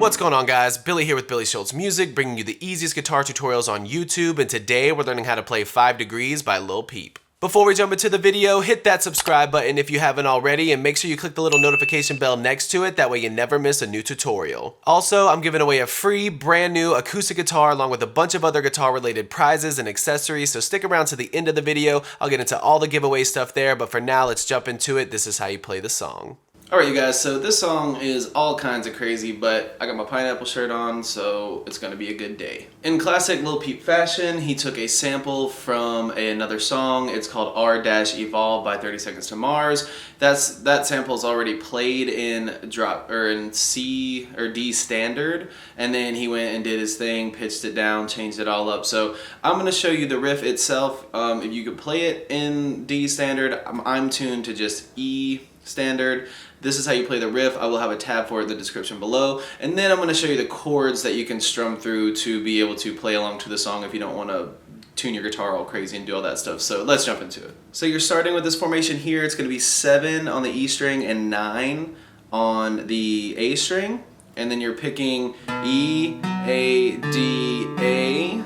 What's going on, guys? Billy here with billyshultzmusic, bringing you the easiest guitar tutorials on YouTube, and today we're learning how to play 5 Degrees by Lil Peep. Before we jump into the video, hit that subscribe button if you haven't already, and make sure you click the little notification bell next to it, that way you never miss a new tutorial. Also, I'm giving away a free, brand new acoustic guitar along with a bunch of other guitar related prizes and accessories, so stick around to the end of the video. I'll get into all the giveaway stuff there, but for now, let's jump into it. This is how you play the song. Alright you guys, so this song is all kinds of crazy, but I got my pineapple shirt on, so it's gonna be a good day. In classic Lil Peep fashion, he took a sample from another song. It's called R-Evolve by 30 Seconds to Mars. That sample is already played in C or D standard, and then he went and did his thing, pitched it down, changed it all up. So I'm gonna show you the riff itself. If you could play it in D standard, I'm tuned to just E standard. This is how you play the riff. I will have a tab for it in the description below. And then I'm going to show you the chords that you can strum through to be able to play along to the song if you don't want to tune your guitar all crazy and do all that stuff. So let's jump into it. So you're starting with this formation here. It's going to be 7 on the E string and 9 on the A string. And then you're picking E, A, D, A.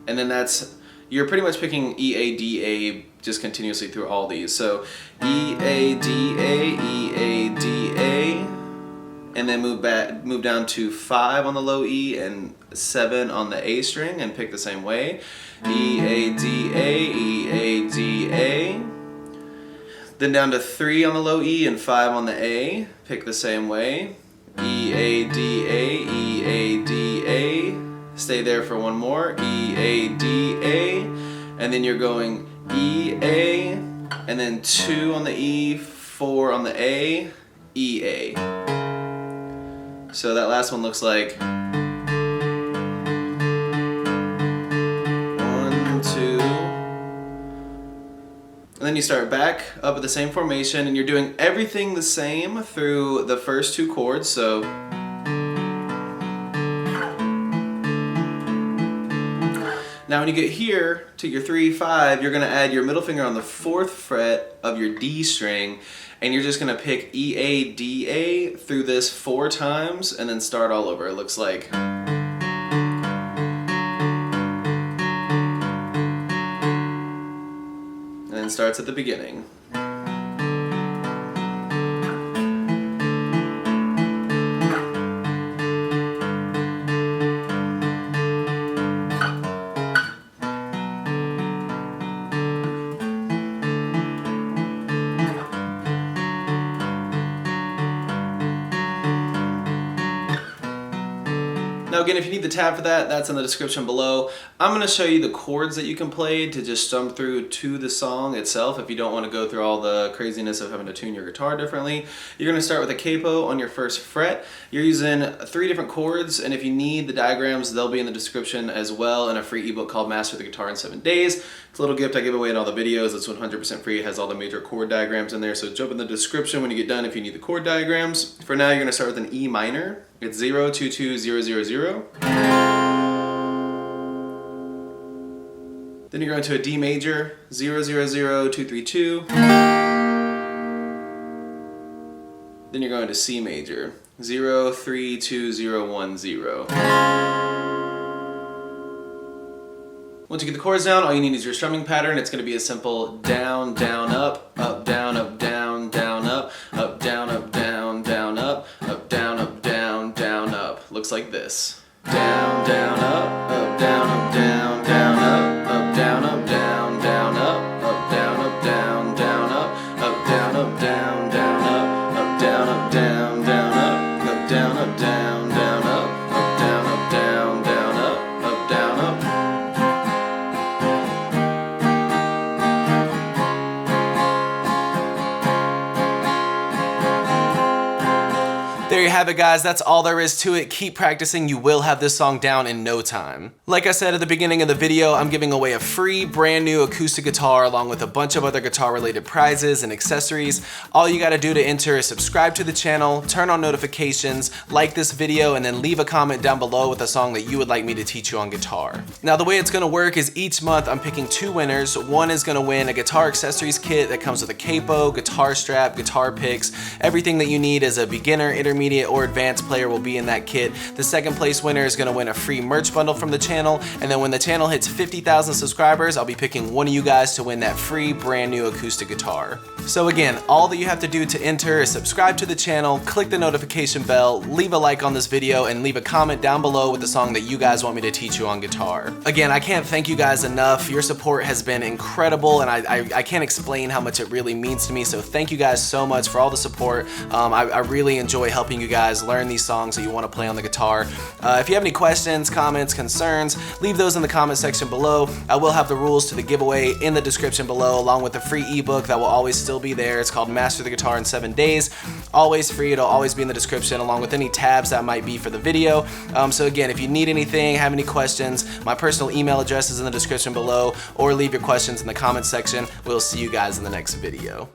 And then you're pretty much picking E, A, D, A just continuously through all these. So E, A, D, A, E, A, D, A, and then move down to 5 on the low E and 7 on the A string and pick the same way. E, A, D, A, E, A, D, A. Then down to 3 on the low E and 5 on the A, pick the same way. E, A, D, A, E, A, D, A. Stay there for one more. E, A, D, A. And then you're going E, A, and then 2 on the E, 4 on the A, E, A. So that last one looks like 1, 2. And then you start back up at the same formation, and you're doing everything the same through the first 2 chords. So now when you get here to your 3, 5, you're going to add your middle finger on the 4th fret of your D string, and you're just going to pick E, A, D, A through this 4 times and then start all over. It looks like. And then starts at the beginning. Now again, if you need the tab for that, that's in the description below. I'm going to show you the chords that you can play to just strum through to the song itself if you don't want to go through all the craziness of having to tune your guitar differently. You're going to start with a capo on your 1st fret. You're using 3 different chords, and if you need the diagrams, they'll be in the description as well in a free ebook called Master the Guitar in 7 Days. It's a little gift I give away in all the videos. It's 100% free. It has all the major chord diagrams in there, so jump in the description when you get done if you need the chord diagrams. For now, you're going to start with an E minor. It's 0, 2, 2, 0, 0, 0. Then you're going to a D major, 0, 0, 0, 2, 3, 2. Then you're going to C major, 0, 3, 2, 0, 1, 0. Once you get the chords down, all you need is your strumming pattern. It's going to be a simple down, down, up, down, down, down, up, down, down, down, up, down, down, down, up. Looks like this. Down, down, up, down, down, down, up, down, down, down, up, down, down, down, up, down, down, down, up, down, down, down, up, down, down, down, up, down, down, down, up, down, up. There you have it, guys. That's all there is to it. Keep practicing. You will have this song down in no time. Like I said at the beginning of the video, I'm giving away a free brand new acoustic guitar along with a bunch of other guitar related prizes and accessories. All you gotta do to enter is subscribe to the channel, turn on notifications, like this video, and then leave a comment down below with a song that you would like me to teach you on guitar. Now the way it's gonna work is each month I'm picking 2 winners. One is gonna win a guitar accessories kit that comes with a capo, guitar strap, guitar picks, everything that you need as a beginner, intermediate, intermediate, or advanced player will be in that kit. The second place winner is gonna win a free merch bundle from the channel, and then when the channel hits 50,000 subscribers, I'll be picking one of you guys to win that free brand new acoustic guitar. So again, all that you have to do to enter is subscribe to the channel, click the notification bell, leave a like on this video, and leave a comment down below with the song that you guys want me to teach you on guitar. Again, I can't thank you guys enough. Your support has been incredible, and I can't explain how much it really means to me, so thank you guys so much for all the support. I really enjoy helping you guys learn these songs that you want to play on the guitar. If you have any questions, comments, concerns, leave those in the comment section below. I will have the rules to the giveaway in the description below, along with the free ebook that will always still be there. It's called Master the Guitar in 7 Days. Always free, it'll always be in the description, along with any tabs that might be for the video. So again, if you need anything, have any questions, my personal email address is in the description below, or leave your questions in the comment section. We'll see you guys in the next video.